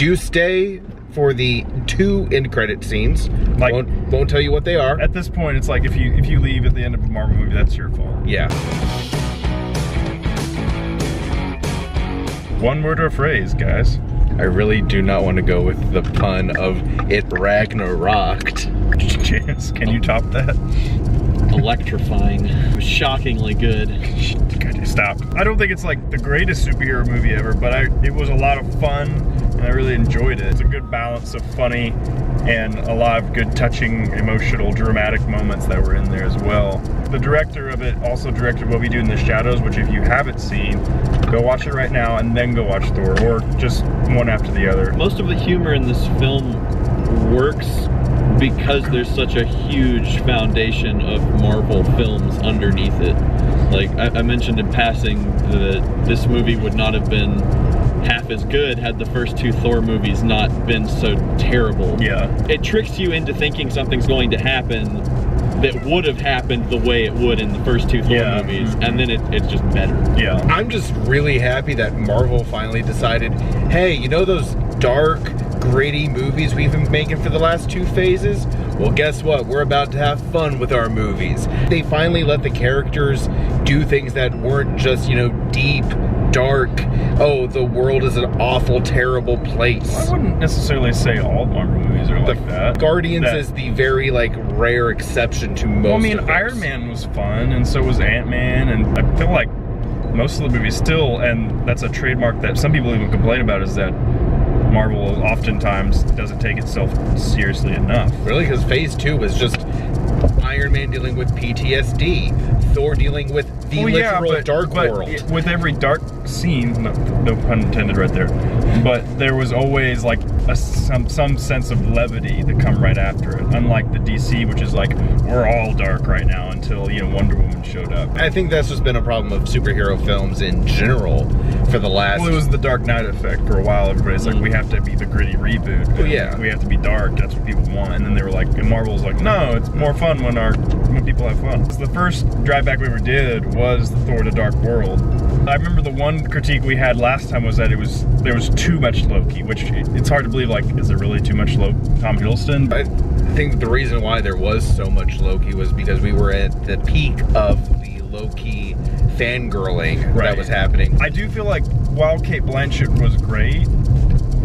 Do stay for the 2 end credit scenes. Like, won't tell you what they are. At this point, it's like if you leave at the end of a Marvel movie, that's your fault. Yeah. One word or phrase, guys. I really do not want to go with the pun of it Ragnaroked. Chance, can you top that? Electrifying. It was shockingly good. Stop. I don't think it's like the greatest superhero movie ever, but it was a lot of fun and I really enjoyed it. It's a good balance of funny and a lot of good touching, emotional, dramatic moments that were in there as well. The director of it also directed What We Do in the Shadows, which if you haven't seen, go watch it right now and then go watch Thor, or just one after the other. Most of the humor in this film works because there's such a huge foundation of Marvel films underneath it. Like I mentioned in passing that this movie would not have been half as good had the first 2 Thor movies not been so terrible. Yeah. It tricks you into thinking something's going to happen that would have happened the way it would in the first 2 Thor movies, and then it's just better. Yeah. I'm just really happy that Marvel finally decided, hey, you know those dark, gritty movies we've been making for the last 2 phases? Well, guess what? We're about to have fun with our movies. They finally let the characters do things that weren't just, you know, deep, dark, oh, the world is an awful, terrible place. I wouldn't necessarily say all Marvel movies are like that. Guardians is the very, like, rare exception to most of those. Iron Man was fun, and so was Ant-Man, and I feel like most of the movies still, and that's a trademark that some people even complain about, is that Marvel oftentimes doesn't take itself seriously enough. Really? Because phase 2 was just Iron Man dealing with PTSD, Thor dealing with the literal dark world. With every dark scene, no pun intended right there, but there was always like some sense of levity that come right after it. Unlike the DC, which is like, we're all dark right now until, you know, Wonder Woman showed up. I think that's just been a problem of superhero films in general for the last... Well, it was the Dark Knight effect for a while. Everybody's like, we have to be the gritty reboot. Well, yeah. We have to be dark. That's what people want. And then they were like, and Marvel's like, no, it's more fun when people have fun. So the first drive back we ever did was the Thor: The Dark World. I remember the one critique we had last time was that there was too much Loki, which it's hard to believe, like, is there really too much Tom Hiddleston? I think the reason why there was so much Loki was because we were at the peak of the Loki fangirling that was happening. I do feel like while Cate Blanchett was great,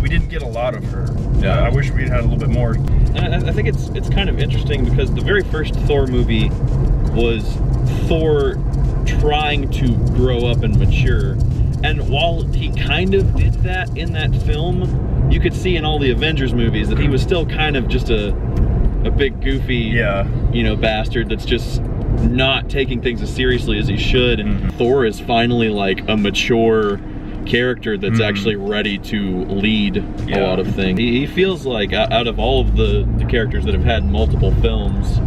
we didn't get a lot of her. No. I wish we'd had a little bit more. I think it's kind of interesting because the very first Thor movie was Thor trying to grow up and mature, and while he kind of did that in that film, you could see in all the Avengers movies that he was still kind of just a big goofy, you know, bastard that's just not taking things as seriously as he should. And Thor is finally like a mature character that's actually ready to lead a lot of things. He feels like out of all of the characters that have had multiple films,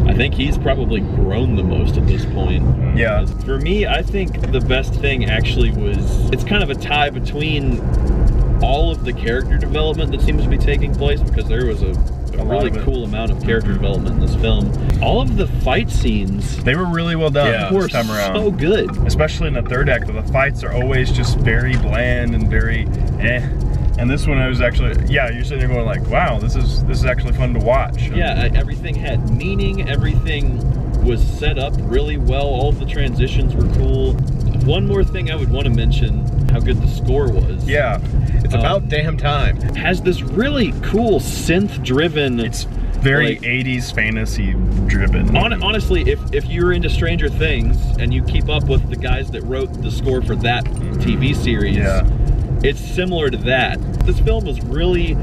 I think he's probably grown the most at this point. Yeah. For me, I think the best thing actually was, it's kind of a tie between all of the character development that seems to be taking place, because there was a really cool amount of character development in this film. All of the fight scenes, they were really well done this time around. So good. Especially in the third act, the fights are always just very bland and very eh. And this one I was actually, you're sitting there going like, wow, this is actually fun to watch. Yeah, everything had meaning, everything was set up really well, all of the transitions were cool. One more thing I would want to mention, how good the score was. Yeah. It's about damn time. Has this really cool synth-driven... It's very like, 80s fantasy-driven. Honestly, if you're into Stranger Things and you keep up with the guys that wrote the score for that TV series, it's similar to that. This film was really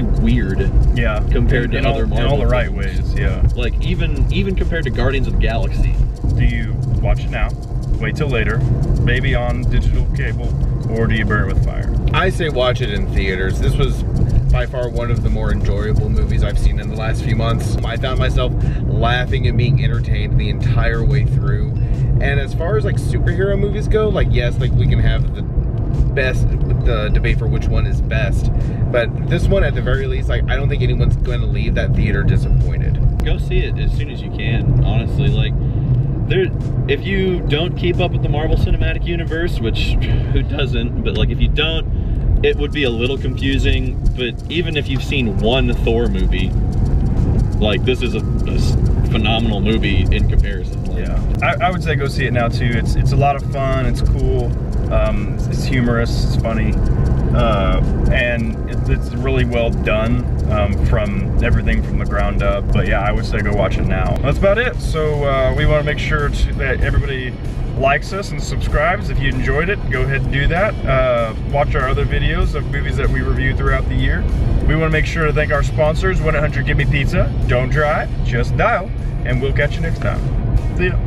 weird. Yeah. Compared to other Marvel in all the right films. ways, yeah. Like, even compared to Guardians of the Galaxy. Do you watch it now? Wait till later? Maybe on digital cable? Or do you burn it with fire? I say watch it in theaters. This was by far one of the more enjoyable movies I've seen in the last few months. I found myself laughing and being entertained the entire way through. And as far as like superhero movies go, like yes, like we can have the debate for which one is best. But this one, at the very least, like I don't think anyone's going to leave that theater disappointed. Go see it as soon as you can, honestly. Like, if you don't keep up with the Marvel Cinematic Universe, which who doesn't, but like if you don't, it would be a little confusing, but even if you've seen one Thor movie, like this is a phenomenal movie in comparison. Like, yeah, I would say go see it now too. It's a lot of fun. It's cool. It's humorous. It's funny, and it's really well done from everything from the ground up. But yeah, I would say go watch it now. That's about it. So we want to make sure that everybody likes us and subscribes. If you enjoyed it, go ahead and do that. Watch our other videos of movies that we review throughout the year. We want to make sure to thank our sponsors, 1-800 Give Me Pizza. Don't drive, just dial, and we'll catch you next time. See ya.